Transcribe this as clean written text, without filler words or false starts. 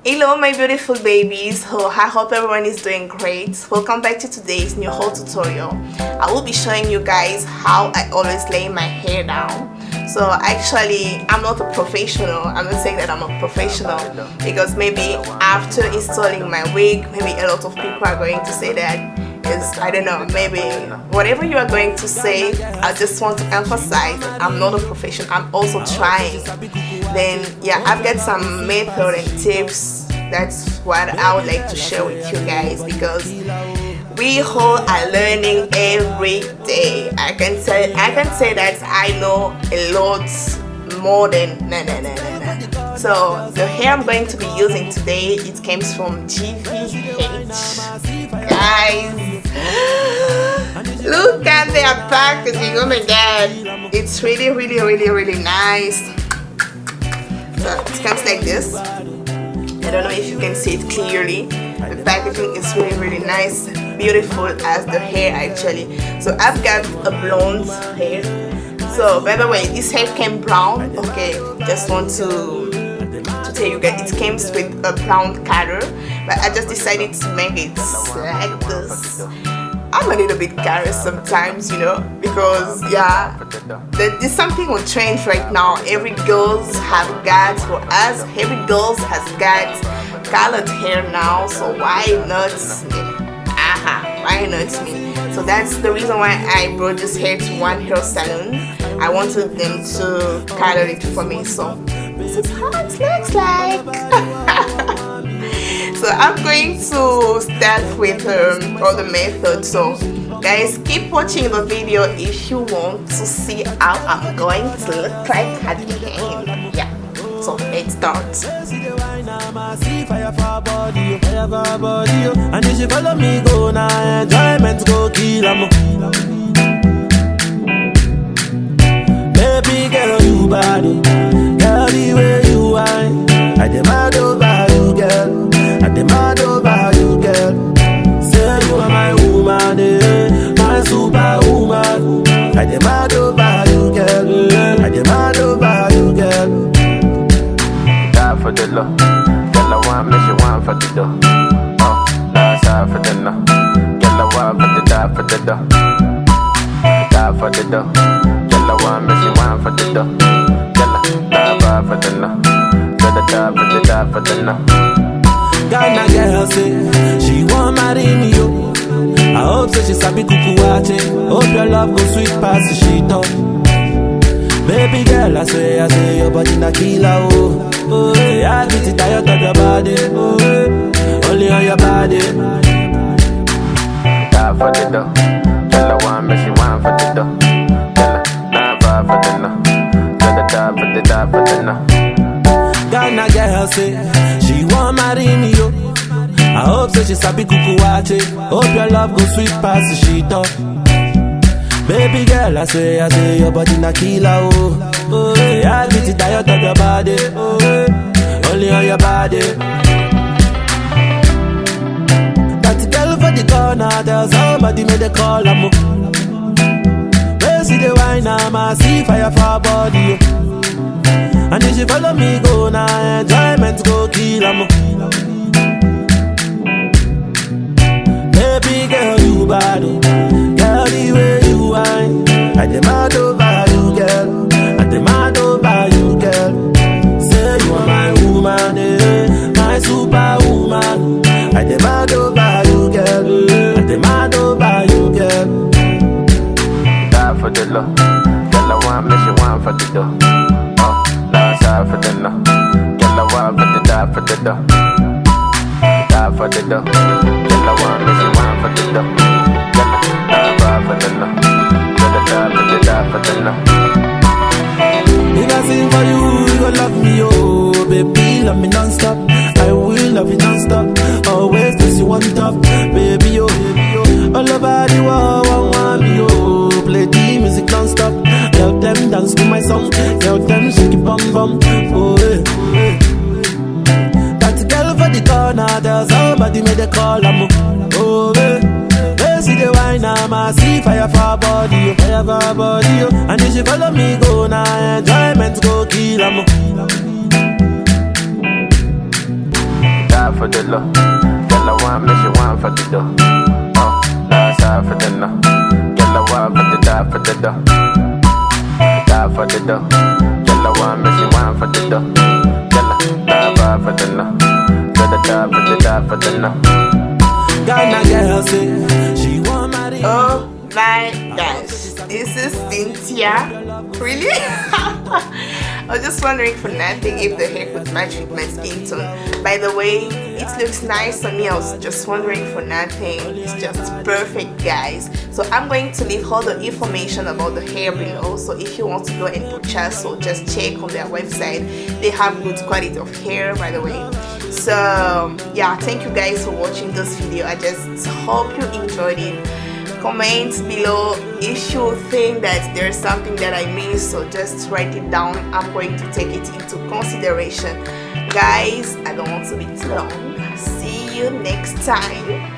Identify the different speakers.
Speaker 1: Hello my beautiful babies, I hope everyone is doing great. Welcome back to today's new haul tutorial. I will be showing you guys how I always lay my hair down. So actually I'm not a professional. I'm not saying that I'm a professional because maybe after installing my wig, maybe a lot of people are going to say that is, I don't know, maybe whatever you are going to say, I just want to emphasize I'm not a professional. I'm also trying. Then yeah, I've got some method and tips. That's what I would like to share with you guys because we all are learning every day. I can say that I know a lot more than So the hair I'm going to be using today, it comes from JustVirginHair. Guys, look at their packaging. Oh my god, it's really nice. So it comes like this. I don't know if you can see it clearly. The packaging is really nice, beautiful as the hair actually. So I've got a blonde hair. So by the way, this hair came brown. Okay, just want to tell you guys it came with a brown color, but I just decided to make it like this. I'm a little bit curious sometimes, you know, because yeah, there's something on trend right now. Every girls have got, for us, every girls has got colored hair now. So why not me? Why not me? So that's the reason why I brought this hair to one hair salon. I wanted them to color it for me. So this is how it looks like. So I'm going to start with all the methods. So guys, keep watching the video if you want to see how I'm going to look like at the end. Yeah, so let's start. And if you follow me go now, enjoyment go kill 'em. Baby girl, you bad, girl, the way you whine, I demand over you, girl. I demand over you, girl. Say you are my woman, my superwoman. I demand over you, girl. I demand over you, girl. Die for the love, girl. I want me, she want for the dough. Oh, last half for the love, girl. I want for the die for the dough. Die for the dough, girl. I want me, she want for the dough. Girl, die for the love, girl. Die for the love. Ghana girl say she want marry me, yo. I hope so she sabi kuku wache. Hope your love go sweet past the sheet up. Baby girl, I say your body na killer, oh. Oh, yeah, I get it tired of your body, oh, only on your body. Die for the dough, girl I want me, she want for the dough. Girl, die for the no, girl die for the no. Ghana girl say she want marry me, yo. I hope so she sabi kuku wache. Hope your love go sweet past the sheet up. Baby girl, I say your body na killer, oh. Oh, yeah, I get it tired of your body, oh, only on your body. That girl for the corner, tell somebody make the call, I'm up. Where see the wine, I see fire for her body, oh. And if you follow me go now, enjoyment go kill 'em. Baby girl, you bad, girl, the way you whine, I demand over you, girl. I demand over you, girl. Say you are my woman, my superwoman. I demand over you, girl. I demand over you, girl. Die for the love, girl. I want me, she want for the dough. For the no, girl I want for the die for the dough. Die for the dough, girl I want me, she want for the dough. Girl die for the no, girl die for the no. If I sing for you, you gon' love me, oh baby, love me non-stop. I will love you non-stop, always place you on top, baby, oh baby, oh. All over the world, want me, oh. Play the music non-stop. Tell them dance to my song. Tell them shake it bum bum. Oh, eh, oh, eh. That girl for the corner, tell somebody make the call. I'm oh, eh. They see the wine, I see fire for her body, fire for her body. And if she follow me go now, enjoyment go kill. slow. Girl, I want me, she want for the dough. Oh, that's half for the no. Girl, I want for the die for the dough. Die for the dough. Girl, I want me, she want for the dough. Girl, I die for the no. Girl, I die for the die for the no. Ghana girl say she want marry.
Speaker 2: Oh my gosh, this is Cynthia. Really? I was just wondering for nothing if the hair could match with my skin tone. By the way, it looks nice on me. I was just wondering for nothing. It's just perfect, guys. So I'm going to leave all the information about the hair below. So if you want to go and purchase, so just check on their website. They have good quality of hair, by the way. So yeah, thank you guys for watching this video. I just hope you enjoyed it. Comment below if you think that there's something that I missed, so just write it down. I'm going to take it into consideration. Guys, I don't want to be too long. See you next time.